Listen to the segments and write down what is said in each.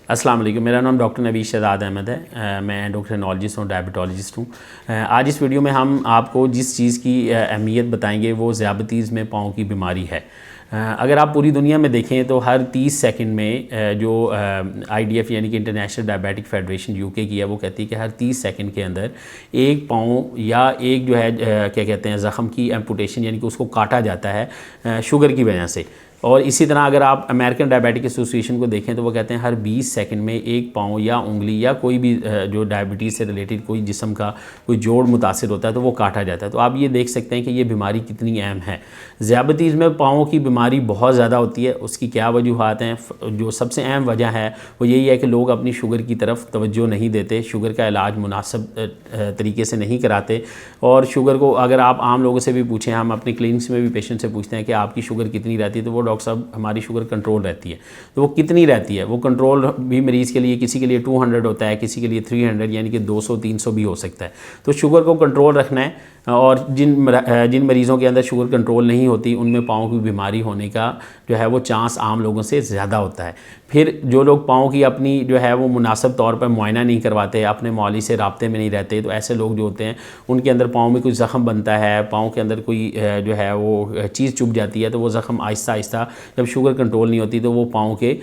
السلام علیکم، میرا نام ڈاکٹر نبی شہزاد احمد ہے، میں انڈوکرینالوجسٹ ہوں، ڈائبٹالوجسٹ ہوں۔ آج اس ویڈیو میں ہم آپ کو جس چیز کی اہمیت بتائیں گے وہ ذیابطیس میں پاؤں کی بیماری ہے۔ اگر آپ پوری دنیا میں دیکھیں تو ہر 30 سیکنڈ میں جو IDF یعنی کہ انٹرنیشنل ڈائبیٹک فیڈریشن UK کی ہے، وہ کہتی ہے کہ ہر 30 سیکنڈ کے اندر ایک پاؤں یا ایک جو ہے کیا کہتے ہیں زخم کی ایمپوٹیشن، یعنی کہ اس کو کاٹا جاتا ہے شوگر کی وجہ سے۔ اور اسی طرح اگر آپ امریکن ڈائبیٹک ایسوسیشن کو دیکھیں تو وہ کہتے ہیں ہر 20 سیکنڈ میں ایک پاؤں یا انگلی یا کوئی بھی جو ڈائبٹیز سے ریلیٹڈ کوئی جسم کا کوئی جوڑ متاثر ہوتا ہے تو وہ کاٹا جاتا ہے۔ تو آپ یہ دیکھ سکتے ہیں کہ یہ بیماری کتنی اہم ہے۔ ذیابطیس میں پاؤں کی بیماری بہت زیادہ ہوتی ہے۔ اس کی کیا وجوہات ہیں؟ جو سب سے اہم وجہ ہے وہ یہی ہے کہ لوگ اپنی شوگر کی طرف توجہ نہیں دیتے، شوگر کا علاج مناسب طریقے سے نہیں کراتے، اور شوگر کو اگر آپ عام لوگوں سے بھی پوچھیں، ہم اپنے کلینکس میں بھی پیشنٹ سے پوچھتے ہیں کہ آپ کی شوگر کتنی رہتی ہے، تو وہ ڈاکٹر صاحب ہماری شوگر کنٹرول رہتی ہے۔ تو وہ کتنی رہتی ہے؟ وہ کنٹرول بھی مریض کے لیے کسی کے لیے 200 ہوتا ہے، کسی کے لیے 300 یعنی کہ 200-300 بھی ہو سکتا ہے۔ تو شوگر کو کنٹرول رکھنا ہے، اور جن مریضوں کے اندر شوگر کنٹرول نہیں ہوتی ان میں پاؤں کی بیماری ہونے کا جو ہے وہ چانس عام لوگوں سے زیادہ ہوتا ہے۔ پھر جو لوگ پاؤں کی اپنی جو ہے وہ مناسب طور پر معائنہ نہیں کرواتے، اپنے مولی سے رابطے میں نہیں رہتے، تو ایسے لوگ جو ہوتے ہیں ان کے اندر پاؤں میں کوئی زخم بنتا ہے، پاؤں کے اندر کوئی جو ہے وہ چیز چبھ جاتی ہے، تو وہ زخم آہستہ آہستہ جب شوگر کنٹرول نہیں ہوتی تو وہ پاؤں کے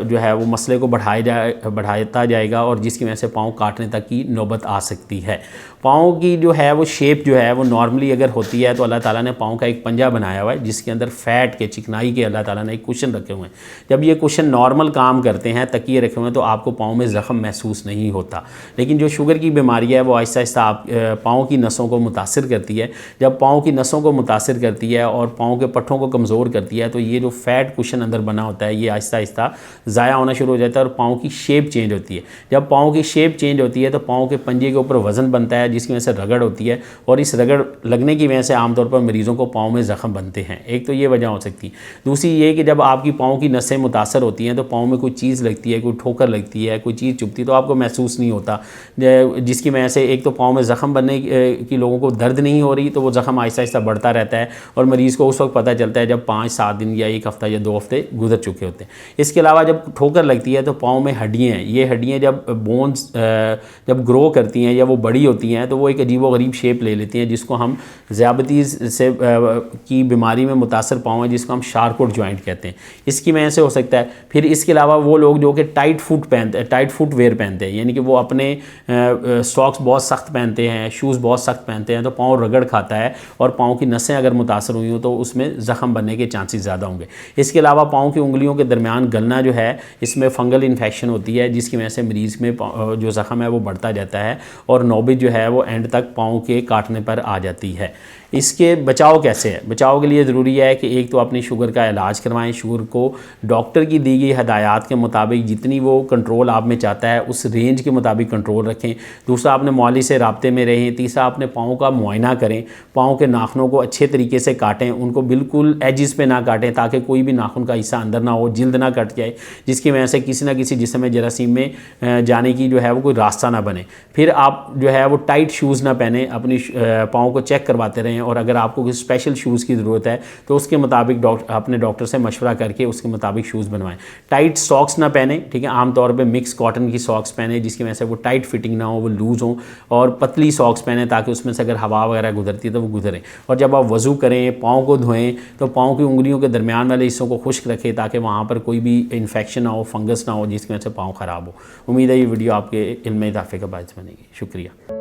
جو ہے وہ مسئلے کو بڑھاتا جائے گا، اور جس کی وجہ سے پاؤں کاٹنے تک کی نوبت آ سکتی ہے۔ پاؤں کی جو ہے وہ شیپ جو ہے وہ نارملی اگر ہوتی ہے تو اللہ تعالیٰ نے پاؤں کا ایک پنجہ بنایا ہوا ہے جس کے اندر فیٹ کے چکنائی کے اللہ تعالیٰ نے ایک کشن رکھے ہوئے ہیں۔ جب یہ کشن نارمل کام کرتے ہیں، تکیے رکھے ہوئے ہیں، تو آپ کو پاؤں میں زخم محسوس نہیں ہوتا۔ لیکن جو شوگر کی بیماری ہے وہ آہستہ آہستہ آپ پاؤں کی نسوں کو متاثر کرتی ہے۔ جب پاؤں کی نسوں کو متاثر کرتی ہے اور پاؤں کے پٹھوں کو کمزور کرتی ہے تو یہ جو فیٹ کشن اندر بنا ہوتا ہے یہ آہستہ آہستہ ضائع ہونا شروع ہو جاتا ہے، اور پاؤں کی شیپ چینج ہوتی ہے۔ جب پاؤں کی شیپ چینج ہوتی ہے تو پاؤں کے پنجے کے اوپر وزن بنتا ہے جس کی وجہ سے رگڑ ہوتی ہے، اور اس رگڑ لگنے کی وجہ سے عام طور پر مریضوں کو پاؤں میں زخم بنتے ہیں۔ ایک تو یہ وجہ ہو سکتی ہے۔ دوسری یہ کہ جب آپ کی پاؤں کی نسیں متاثر ہوتی ہیں تو پاؤں میں کوئی چیز لگتی ہے، کوئی ٹھوکر لگتی ہے، کوئی چیز چبھتی ہے تو آپ کو محسوس نہیں ہوتا، جس کی وجہ سے ایک تو پاؤں میں زخم بننے کی لوگوں کو درد نہیں ہو رہی، تو وہ زخم آہستہ آہستہ بڑھتا رہتا ہے، اور مریض کو اس وقت پتہ چلتا ہے جب 5-7 دن یا 1 ہفتہ یا 2 ہفتے گزر چکے ہوتے ہیں۔ اس کے علاوہ جب ٹھوکر لگتی ہے تو پاؤں میں ہڈیاں ہیں، یہ ہڈیاں جب بونز جب گرو کرتی ہیں یا وہ بڑی ہوتی ہیں تو وہ ایک عجیب و غریب شیپ لے لیتی ہیں، جس کو ہم ذیابطیس سے کی بیماری میں متاثر پاؤں ہیں، جس کو ہم شارکوٹ جوائنٹ کہتے ہیں، اس کی وجہ سے ہو سکتا ہے۔ پھر اس کے علاوہ وہ لوگ جو کہ ٹائٹ فٹ ویئر پہنتے ہیں، یعنی کہ وہ اپنے ساکس بہت سخت پہنتے ہیں، شوز بہت سخت پہنتے ہیں، تو پاؤں رگڑ کھاتا ہے اور پاؤں کی نسیں اگر متاثر ہوئی ہوں تو اس میں زخم بننے کے چانسز زیادہ ہوں گے۔ اس کے علاوہ پاؤں کی انگلیوں کے درمیان گلنا جو ہے، اس میں فنگل انفیکشن ہوتی ہے جس کی وجہ سے مریض میں جو زخم ہے وہ بڑھتا جاتا ہے، اور نوبت جو ہے وہ اینڈ تک پاؤں کے کاٹنے پر آ جاتی ہے۔ اس کے بچاؤ کیسے ہے؟ بچاؤ کے لیے ضروری ہے کہ ایک تو اپنی شوگر کا علاج کروائیں، شوگر کو ڈاکٹر کی دی گئی ہدایات کے مطابق جتنی وہ کنٹرول آپ میں چاہتا ہے اس رینج کے مطابق کنٹرول رکھیں۔ دوسرا، اپنے مولی سے رابطے میں رہیں۔ تیسرا، اپنے پاؤں کا معائنہ کریں، پاؤں کے ناخنوں کو اچھے طریقے سے کاٹیں، ان کو بالکل ایجز پہ نہ کاٹیں تاکہ کوئی بھی ناخن کا حصہ اندر نہ ہو، جلد نہ کٹ جائے، جس کی وجہ سے کسی نہ کسی جسم جراثیم میں جانے کی جو ہے وہ کوئی راستہ نہ بنے۔ پھر آپ جو ہے وہ ٹائٹ شوز نہ پہنیں، اپنی پاؤں کو چیک کرواتے رہیں، اور اگر آپ کو کوئی اسپیشل شوز کی ضرورت ہے تو اس کے مطابق اپنے ڈاکٹر سے مشورہ کر کے اس کے مطابق شوز بنوائیں۔ ٹائٹ ساکس نہ پہنیں، ٹھیک ہے، عام طور پہ مکس کاٹن کی ساکس پہنیں جس کی وجہ سے وہ ٹائٹ فٹنگ نہ ہو، وہ لوز ہوں، اور پتلی ساکس پہنیں تاکہ اس میں سے اگر ہوا وغیرہ گزرتی ہے تو وہ گزرے۔ اور جب آپ وضو کریں، پاؤں کو دھوئیں تو پاؤں کی انگلیوں کے درمیان والے حصوں کو خشک رکھیں تاکہ وہاں پر کوئی بھی انفیکشن نہ ہو، فنگس نہ ہو جس کی وجہ سے پاؤں خراب ہو۔ امید ہے یہ ویڈیو آپ کے علم میں اضافے کا باعث بنے گی۔ شکریہ۔